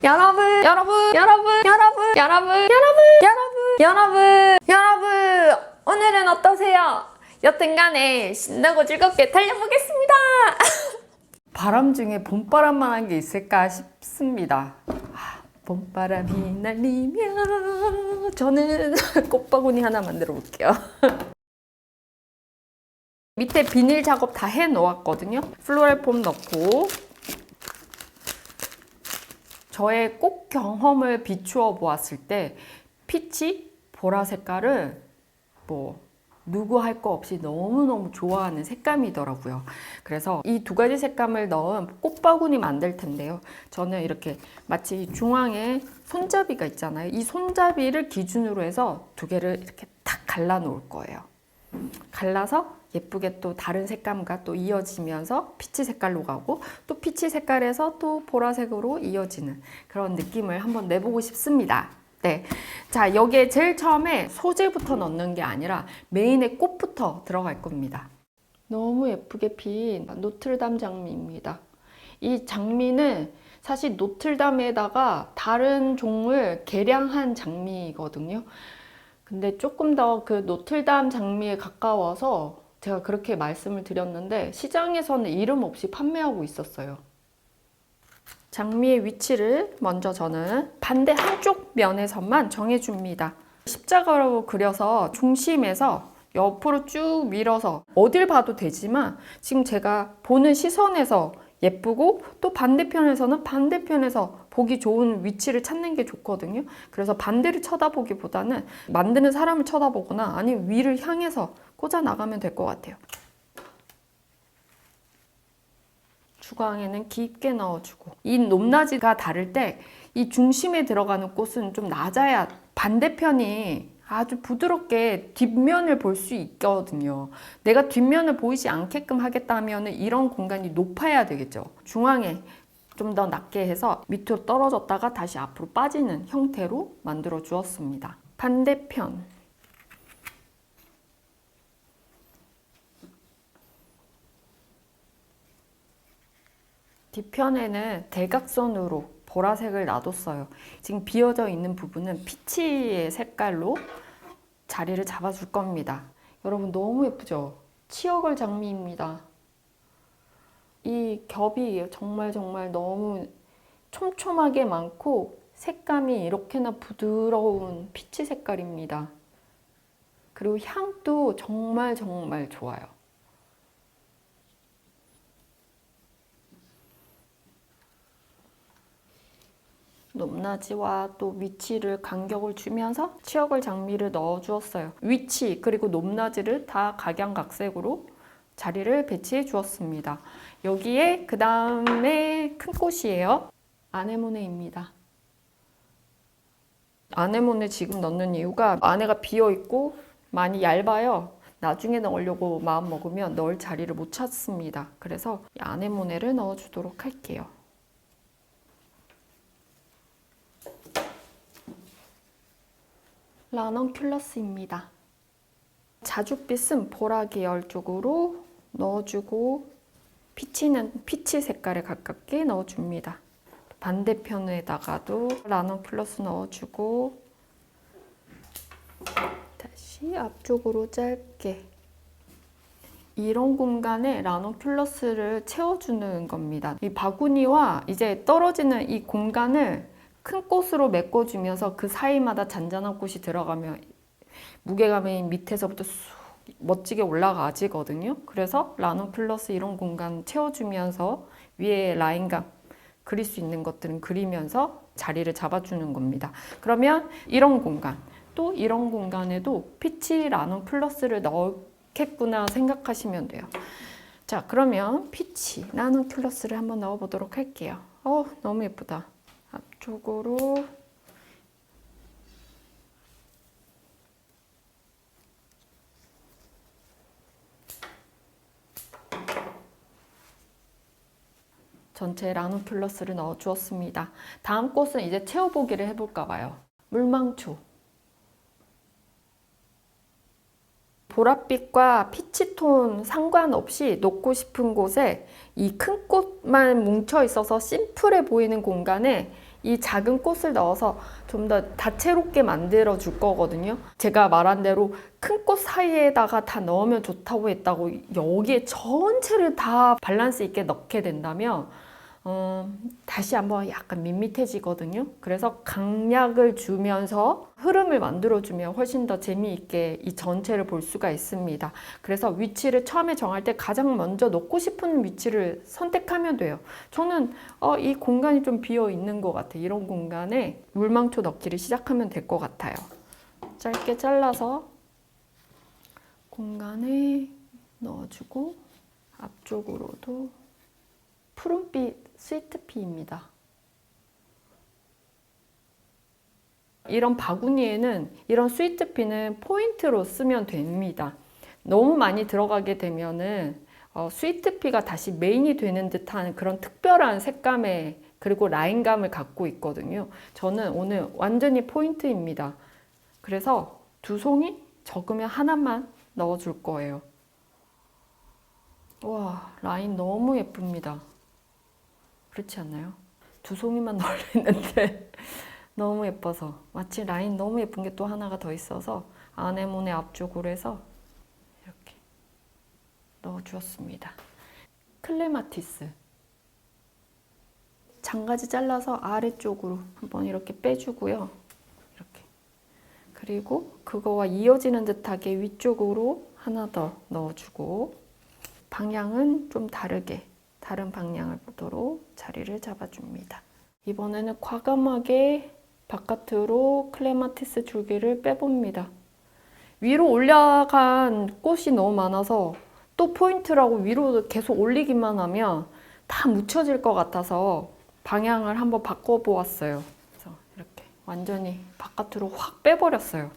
여러분, 여러분, 여러분, 여러분, 여러분, 여러분, 여러분, 여러분, 여러분, 오늘은 어떠세요? 여튼간에 신나고 즐겁게 달려보겠습니다. 바람 중에 봄바람만한 게 있을까 싶습니다. 봄바람이 날리며 저는 꽃바구니 하나 만들어 볼게요. 밑에 비닐 작업 다 해 놓았거든요. 플로럴 폼 넣고 저의 꽃 경험을 비추어 보았을 때 피치, 보라 색깔을 누구 할 거 없이 너무너무 좋아하는 색감이더라고요. 그래서 이 두 가지 색감을 넣은 꽃바구니 만들 텐데요. 저는 이렇게 마치 중앙에 손잡이가 있잖아요. 이 손잡이를 기준으로 해서 두 개를 이렇게 탁 갈라 놓을 거예요. 갈라서 예쁘게 또 다른 색감과 또 이어지면서 피치 색깔로 가고 또 피치 색깔에서 또 보라색으로 이어지는 그런 느낌을 한번 내보고 싶습니다. 네. 자, 여기에 제일 처음에 소재부터 넣는 게 아니라 메인의 꽃부터 들어갈 겁니다. 너무 예쁘게 핀 노틀담 장미입니다. 이 장미는 사실 노틀담에다가 다른 종을 개량한 장미거든요. 근데 조금 더 그 노틀담 장미에 가까워서 제가 그렇게 말씀을 드렸는데 시장에서는 이름 없이 판매하고 있었어요. 장미의 위치를 먼저 저는 반대 한쪽 면에서만 정해줍니다. 십자가로 그려서 중심에서 옆으로 쭉 밀어서 어딜 봐도 되지만 지금 제가 보는 시선에서 예쁘고 또 반대편에서는 반대편에서 보기 좋은 위치를 찾는 게 좋거든요. 그래서 반대를 쳐다보기보다는 만드는 사람을 쳐다보거나 아니면 위를 향해서 꽂아 나가면 될 것 같아요. 주광에는 깊게 넣어주고 이 높낮이가 다를 때 이 중심에 들어가는 꽃은 좀 낮아야 반대편이 아주 부드럽게 뒷면을 볼 수 있거든요. 내가 뒷면을 보이지 않게끔 하겠다면 이런 공간이 높아야 되겠죠. 중앙에 좀 더 낮게 해서 밑으로 떨어졌다가 다시 앞으로 빠지는 형태로 만들어 주었습니다. 반대편 뒷편에는 대각선으로 보라색을 놔뒀어요. 지금 비어져 있는 부분은 피치의 색깔로 자리를 잡아줄 겁니다. 여러분 너무 예쁘죠? 치어걸 장미입니다. 이 겹이 정말 너무 촘촘하게 많고 색감이 이렇게나 부드러운 피치 색깔입니다. 그리고 향도 정말 좋아요. 높낮이와 또 위치를 간격을 주면서 치어걸 장미를 넣어 주었어요. 위치 그리고 높낮이를 다 각양각색으로 자리를 배치해 주었습니다. 여기에 그 다음에 큰 꽃이에요. 아네모네입니다. 아네모네 지금 넣는 이유가 안에가 비어 있고 많이 얇아요. 나중에 넣으려고 마음 먹으면 넣을 자리를 못 찾습니다. 그래서 이 아네모네를 넣어 주도록 할게요. 라넌큘러스입니다. 자줏빛은 보라 계열 쪽으로 넣어주고 피치는 피치 색깔에 가깝게 넣어줍니다. 반대편에다가도 라넌큘러스 넣어주고 다시 앞쪽으로 짧게 이런 공간에 라넌큘러스를 채워주는 겁니다. 이 바구니와 이제 떨어지는 이 공간을 큰 꽃으로 메꿔주면서 그 사이마다 잔잔한 꽃이 들어가면 무게감이 밑에서부터 쑥 멋지게 올라가지거든요. 그래서 라넌큘러스 이런 공간 채워주면서 위에 라인감 그릴 수 있는 것들은 그리면서 자리를 잡아주는 겁니다. 그러면 이런 공간, 또 이런 공간에도 피치 라넌큘러스를 넣겠구나 생각하시면 돼요. 자, 그러면 피치 라넌큘러스를 한번 넣어보도록 할게요. 너무 예쁘다. 앞쪽으로 전체 라논큘러스를 넣어 주었습니다. 다음 꽃은 이제 채워보기를 해볼까 봐요. 물망초. 보랏빛과 피치톤 상관없이 놓고 싶은 곳에 이 큰 꽃만 뭉쳐 있어서 심플해 보이는 공간에 이 작은 꽃을 넣어서 좀 더 다채롭게 만들어 줄 거거든요. 제가 말한 대로 큰 꽃 사이에다가 다 넣으면 좋다고 했다고 여기에 전체를 다 밸런스 있게 넣게 된다면 다시 한번 약간 밋밋해지거든요. 그래서 강약을 주면서 흐름을 만들어주면 훨씬 더 재미있게 이 전체를 볼 수가 있습니다. 그래서 위치를 처음에 정할 때 가장 먼저 놓고 싶은 위치를 선택하면 돼요. 저는 이 공간이 좀 비어 있는 것 같아요. 이런 공간에 물망초 넣기를 시작하면 될 것 같아요. 짧게 잘라서 공간에 넣어주고 앞쪽으로도 푸른빛 스위트피입니다. 이런 바구니에는 이런 스위트피는 포인트로 쓰면 됩니다. 너무 많이 들어가게 되면은 스위트피가 다시 메인이 되는 듯한 그런 특별한 색감의 그리고 라인감을 갖고 있거든요. 저는 오늘 완전히 포인트입니다. 그래서 두 송이 적으면 하나만 넣어줄 거예요. 와, 라인 너무 예쁩니다. 그렇지 않나요? 두 송이만 넣으려 했는데 너무 예뻐서 마치 라인 너무 예쁜 게 또 하나가 더 있어서 아네모네 앞쪽으로 해서 이렇게 넣어주었습니다. 클레마티스 장가지 잘라서 아래쪽으로 한번 이렇게 빼주고요. 이렇게 그리고 그거와 이어지는 듯하게 위쪽으로 하나 더 넣어주고 방향은 좀 다르게 다른 방향을 보도록 자리를 잡아줍니다. 이번에는 과감하게 바깥으로 클레마티스 줄기를 빼봅니다. 위로 올라간 꽃이 너무 많아서 또 포인트라고 위로 계속 올리기만 하면 다 묻혀질 것 같아서 방향을 한번 바꿔보았어요. 그래서 이렇게 완전히 바깥으로 확 빼버렸어요.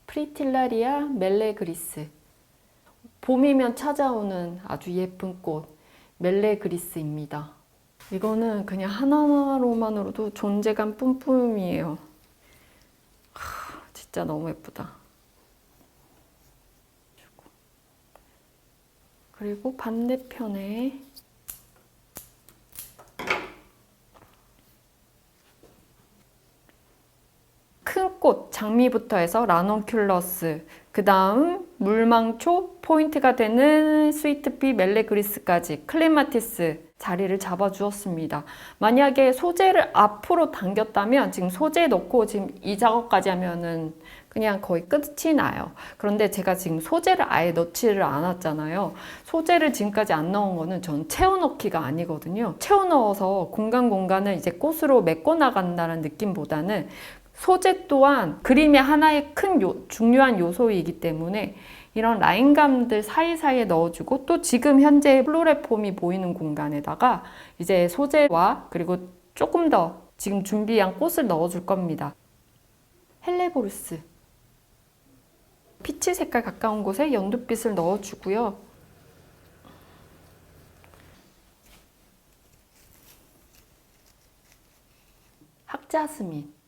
프리틸라리아 멜레그리스. 봄이면 찾아오는 아주 예쁜 꽃 멜레그리스입니다. 이거는 그냥 하나로만으로도 존재감 뿜뿜이에요. 진짜 너무 예쁘다. 그리고 반대편에 큰 꽃, 장미부터 해서 라넌큘러스, 그 다음 물망초, 포인트가 되는 스위트피 멜레그리스까지 클레마티스 자리를 잡아주었습니다. 만약에 소재를 앞으로 당겼다면 지금 소재 넣고 지금 이 작업까지 하면은 그냥 거의 끝이 나요. 그런데 제가 지금 소재를 아예 넣지를 않았잖아요. 소재를 지금까지 안 넣은 거는 전 채워넣기가 아니거든요. 채워넣어서 공간을 이제 꽃으로 메꿔 나간다는 느낌보다는 소재 또한 그림의 하나의 큰 중요한 요소이기 때문에 이런 라인감들 사이사이에 넣어주고 또 지금 현재 플로레폼이 보이는 공간에다가 이제 소재와 그리고 조금 더 지금 준비한 꽃을 넣어줄 겁니다. 헬레보루스 피치 색깔 가까운 곳에 연두빛을 넣어주고요. 학자스민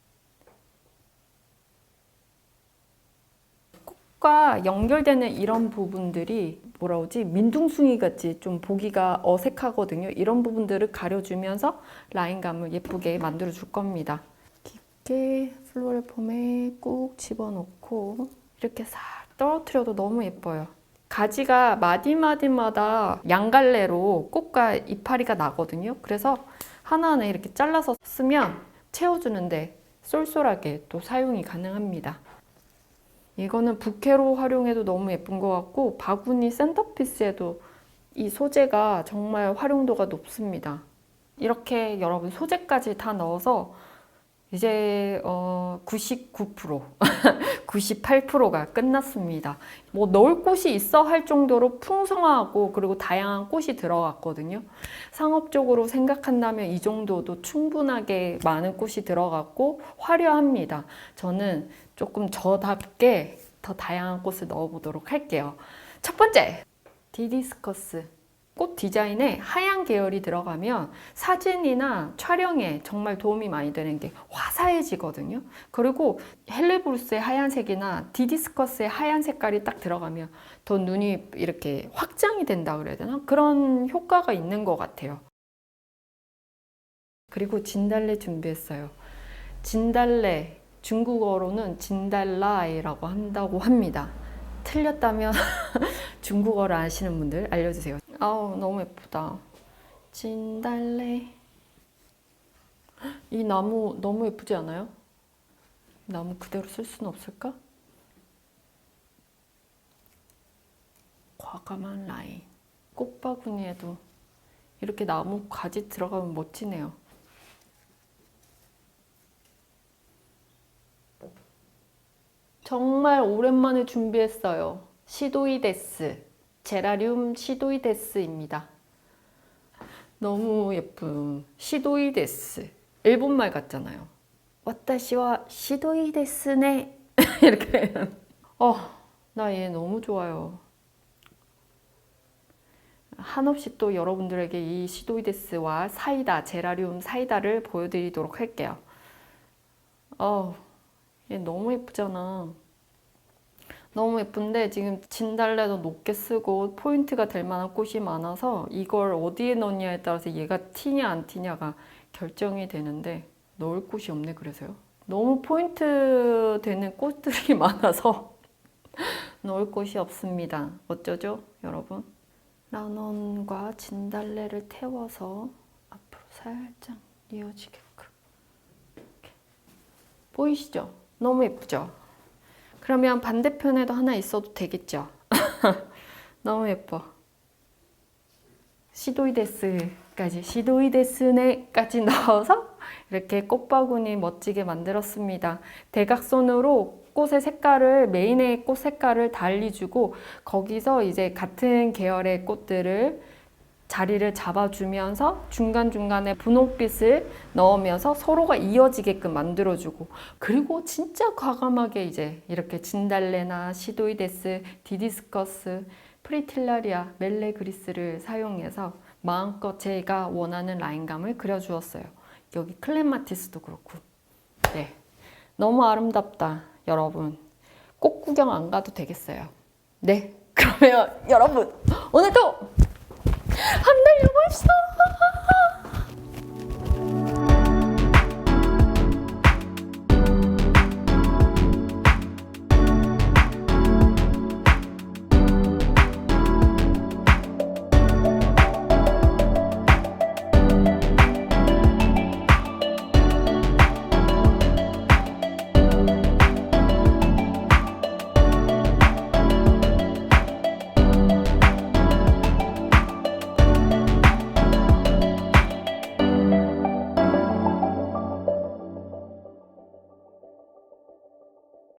과 연결되는 이런 부분들이 뭐라 그러지? 민둥숭이 같이 좀 보기가 어색하거든요. 이런 부분들을 가려주면서 라인감을 예쁘게 만들어 줄 겁니다. 깊게 플로레폼에 꾹 집어넣고 이렇게 싹 떨어뜨려도 너무 예뻐요. 가지가 마디마디마다 양갈래로 꽃과 이파리가 나거든요. 그래서 하나하나 이렇게 잘라서 쓰면 채워주는데 쏠쏠하게 또 사용이 가능합니다. 이거는 부케로 활용해도 너무 예쁜 것 같고 바구니 센터피스에도 이 소재가 정말 활용도가 높습니다. 이렇게 여러분 소재까지 다 넣어서 이제 99%, 98%가 끝났습니다. 뭐 넣을 곳이 있어 할 정도로 풍성하고 그리고 다양한 꽃이 들어갔거든요. 상업적으로 생각한다면 이 정도도 충분하게 많은 꽃이 들어갔고 화려합니다. 저는 조금 저답게 더 다양한 꽃을 넣어보도록 할게요. 첫 번째, 디디스커스. 꽃 디자인에 하얀 계열이 들어가면 사진이나 촬영에 정말 도움이 많이 되는 게 화사해지거든요. 그리고 헬레보루스의 하얀색이나 디디스커스의 하얀 색깔이 딱 들어가면 더 눈이 이렇게 확장이 된다 그래야 되나? 그런 효과가 있는 것 같아요. 그리고 진달래 준비했어요. 진달래, 중국어로는 진달라이라고 한다고 합니다. 틀렸다면 중국어를 아시는 분들 알려주세요. 아우, 너무 예쁘다. 진달래. 이 나무 너무 예쁘지 않아요? 나무 그대로 쓸 수는 없을까? 과감한 라인. 꽃바구니에도 이렇게 나무 가지 들어가면 멋지네요. 정말 오랜만에 준비했어요. 시도이데스. 제라늄 시도이데스입니다. 너무 예쁜 시도이데스. 일본말 같잖아요. 와타시와 시도이데스네. 이렇게. 나 얘 너무 좋아요. 한없이 또 여러분들에게 이 시도이데스와 사이다, 제라늄 사이다를 보여드리도록 할게요. 얘 너무 예쁘잖아. 너무 예쁜데 지금 진달래도 높게 쓰고 포인트가 될 만한 꽃이 많아서 이걸 어디에 넣냐에 따라서 얘가 튀냐 안 튀냐가 결정이 되는데 넣을 곳이 없네. 그래서요. 너무 포인트 되는 꽃들이 많아서 넣을 곳이 없습니다. 어쩌죠, 여러분? 라넌과 진달래를 태워서 앞으로 살짝 이어지게끔. 이렇게. 보이시죠? 너무 예쁘죠? 그러면 반대편에도 하나 있어도 되겠죠? 너무 예뻐. 시도이데스까지, 시도이데스네까지 넣어서 이렇게 꽃바구니 멋지게 만들었습니다. 대각선으로 꽃의 색깔을, 메인의 꽃 색깔을 달리 주고 거기서 이제 같은 계열의 꽃들을 자리를 잡아주면서 중간중간에 분홍빛을 넣으면서 서로가 이어지게끔 만들어주고, 그리고 진짜 과감하게 이제 이렇게 진달래나 시도이데스, 디디스커스, 프리틸라리아, 멜레그리스를 사용해서 마음껏 제가 원하는 라인감을 그려주었어요. 여기 클레마티스도 그렇고. 네, 너무 아름답다 여러분. 꽃 구경 안 가도 되겠어요. 네, 그러면 여러분 오늘도 한달 여보시다.